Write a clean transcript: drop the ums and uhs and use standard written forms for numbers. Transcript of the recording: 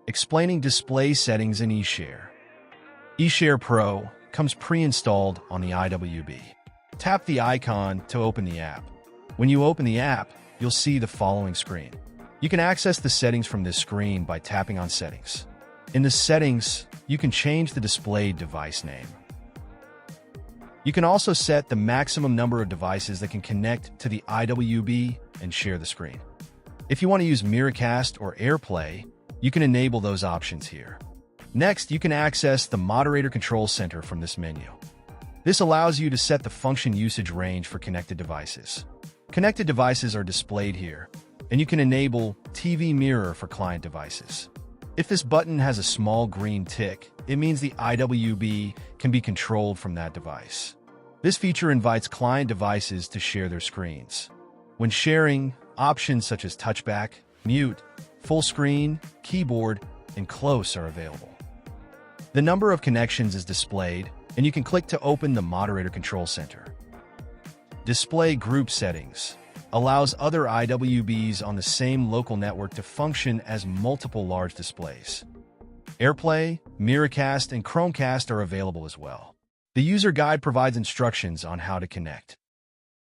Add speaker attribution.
Speaker 1: Explaining display settings in eShare. eShare Pro comes pre-installed on the IWB. Tap the icon to open the app. When you open the app, you'll see the following screen. You can access the settings from this screen by tapping on Settings. In the settings, you can change the displayed device name. You can also set the maximum number of devices that can connect to the IWB and share the screen. If you want to use Miracast or AirPlay, you can enable those options here. Next, you can access the Moderator Control Center from this menu. This allows you to set the function usage range for connected devices. Connected devices are displayed here, and you can enable TV Mirror for client devices. If this button has a small green tick, it means the IWB can be controlled from that device. This feature invites client devices to share their screens. When sharing, options such as touchback, mute, full screen, keyboard, and close are available. The number of connections is displayed, and you can click to open the Moderator Control Center. Display Group Settings allows other IWBs on the same local network to function as multiple large displays. AirPlay, Miracast, and Chromecast are available as well. The user guide provides instructions on how to connect.